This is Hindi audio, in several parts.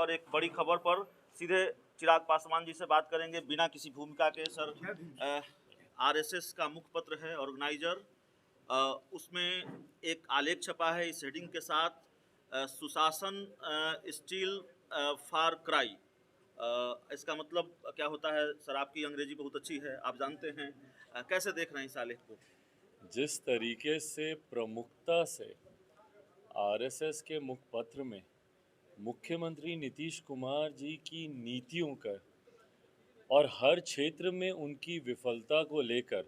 और एक बड़ी खबर पर सीधे चिराग पासवान जी से बात करेंगे बिना किसी भूमिका के। सर, आरएसएस का मुखपत्र है ऑर्गेनाइजर, उसमें एक आलेख छपा है इस हेडिंग के साथ, सुशासन स्टील फार क्राई। इसका मतलब क्या होता है सर? आपकी अंग्रेजी बहुत अच्छी है, आप जानते हैं। कैसे देख रहे हैं इस आलेख को? जिस तरीके से प्रमुखता से आरएसएस के मुखपत्र में मुख्यमंत्री नीतीश कुमार जी की नीतियों का और हर क्षेत्र में उनकी विफलता को लेकर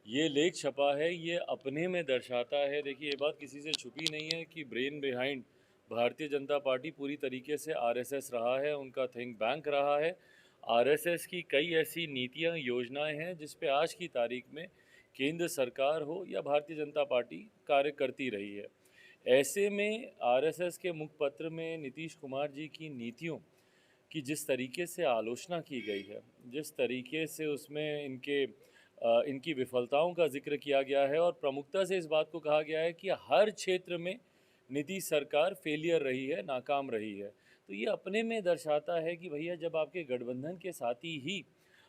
ये लेख छपा है, ये अपने में दर्शाता है। देखिए, ये बात किसी से छुपी नहीं है कि brain behind Bharatiya Janata party पूरी तरीके से आरएसएस रहा है, उनका थिंक बैंक रहा है। आरएसएस की कई ऐसी नीतियां, योजनाएं हैं जिस पे आज की तारीख में केंद्र सरकार हो या भारतीय जनता पार्टी कार्य करती रही है। ऐसे में आरएसएस के मुखपत्र में नीतीश कुमार जी की नीतियों कि जिस तरीके से आलोचना की गई है, जिस तरीके से उसमें इनकी विफलताओं का जिक्र किया गया है और प्रमुखता से इस बात को कहा गया है कि हर क्षेत्र में नीतीश सरकार फेलियर रही है, नाकाम रही है। तो ये अपने में दर्शाता है कि भैया, जब आपके गठबंधन के साथी ही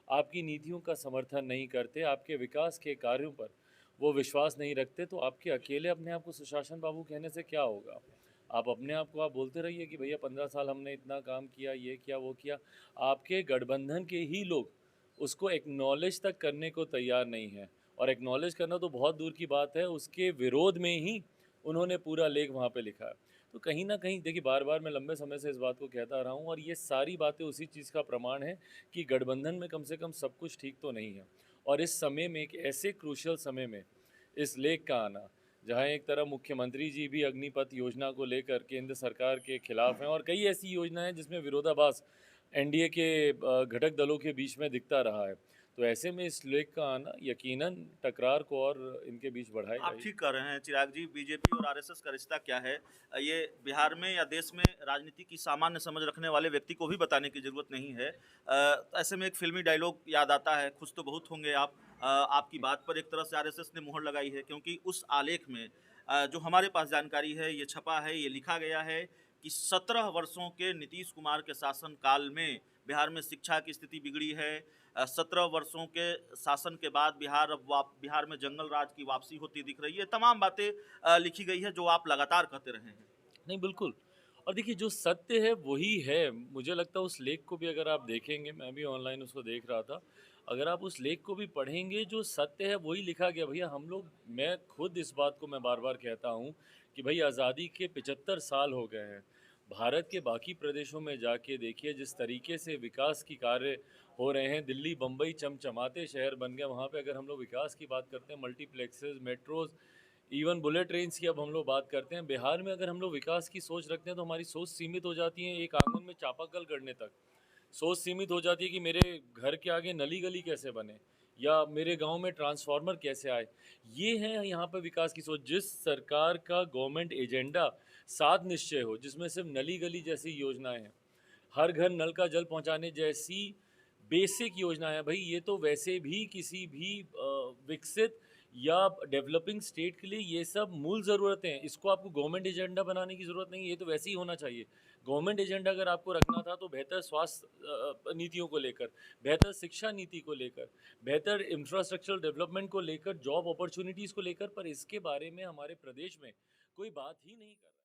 आपकी नीतियों का समर्थन नहीं करते, आपके विकास के कार्यों पर वो विश्वास नहीं रखते, तो आपके अकेले अपने आप को सुशासन बाबू कहने से क्या होगा? आप अपने आप को आप बोलते रहिए कि भैया 15 साल हमने इतना काम किया, ये किया, वो किया। आपके गठबंधन के ही लोग उसको एक्नॉलेज तक करने को तैयार नहीं है, और एक्नॉलेज करना तो बहुत दूर की बात है, उसके विरोध में ही उन्होंने पूरा लेख वहाँ पे लिखा है। तो कहीं ना कहीं देखिए, बार बार मैं लंबे समय से इस बात को कहता रहा हूँ, और ये सारी बातें उसी चीज़ का प्रमाण है कि गठबंधन में कम से कम सब कुछ ठीक तो नहीं है। और इस समय में, एक ऐसे क्रूशियल समय में इस लेख का आना, जहां एक तरफ मुख्यमंत्री जी भी अग्निपथ योजना को लेकर केंद्र सरकार के खिलाफ हैं, और कई ऐसी योजनाएं जिसमें विरोधाभास एनडीए के घटक दलों के बीच में दिखता रहा है, तो ऐसे में इस लेख का आना यकीनन टकरार को और इनके बीच बढ़ाएगा आप ही। ठीक कह रहे हैं चिराग जी। बीजेपी और आरएसएस का रिश्ता क्या है, ये बिहार में या देश में राजनीति की सामान्य समझ रखने वाले व्यक्ति को भी बताने की जरूरत नहीं है। ऐसे में एक फिल्मी डायलॉग याद आता है, खुश तो बहुत होंगे आप। आपकी बात पर एक तरह से आरएसएस ने मुहर लगाई है, क्योंकि उस आलेख में जो हमारे पास जानकारी है, ये छपा है, ये लिखा गया है कि 17 वर्षों के नीतीश कुमार के शासन काल में बिहार में शिक्षा की स्थिति बिगड़ी है। 17 वर्षों के शासन के बाद बिहार में जंगल राज की वापसी होती दिख रही है। तमाम बातें लिखी गई है जो आप लगातार कहते रहे हैं। नहीं, बिल्कुल। और देखिए, जो सत्य है वही है। मुझे लगता है उस लेख को भी अगर आप देखेंगे, मैं भी ऑनलाइन उसको देख रहा था, अगर आप उस लेख को भी पढ़ेंगे, जो सत्य है वही लिखा गया। भैया, हम लोग, मैं खुद इस बात को मैं बार बार कहता हूँ कि भाई, आज़ादी के 75 साल हो गए हैं। भारत के बाकी प्रदेशों में जाके देखिए, जिस तरीके से विकास की कार्य हो रहे हैं, दिल्ली बम्बई चमचमाते शहर बन गए। वहाँ पे अगर हम लोग विकास की बात करते हैं, multiplexes, metros, even bullet trains की अब हम लोग बात करते हैं। बिहार में अगर हम लोग विकास की सोच रखते हैं, तो हमारी सोच सीमित हो जाती है एक आंगन में चापाकल गड़ने तक। सोच सीमित हो जाती है कि मेरे घर के आगे नली गली कैसे बने, या मेरे गांव में ट्रांसफार्मर कैसे आए। ये है यहाँ पर विकास की सोच। जिस सरकार का गवर्नमेंट एजेंडा सात निश्चय हो, जिसमें सिर्फ नली गली जैसी योजनाएं हैं, हर घर नल का जल पहुंचाने जैसी बेसिक योजना है, भाई ये तो वैसे भी किसी भी विकसित या डेवलपिंग स्टेट के लिए ये सब मूल ज़रूरतें हैं। इसको आपको गवर्नमेंट एजेंडा बनाने की ज़रूरत नहीं है, ये तो वैसे ही होना चाहिए। गवर्नमेंट एजेंडा अगर आपको रखना था, तो बेहतर स्वास्थ्य नीतियों को लेकर, बेहतर शिक्षा नीति को लेकर, बेहतर इंफ्रास्ट्रक्चरल डेवलपमेंट को लेकर, जॉब अपॉर्चुनिटीज़ को लेकर, पर इसके बारे में हमारे प्रदेश में कोई बात ही नहीं कर रहा है।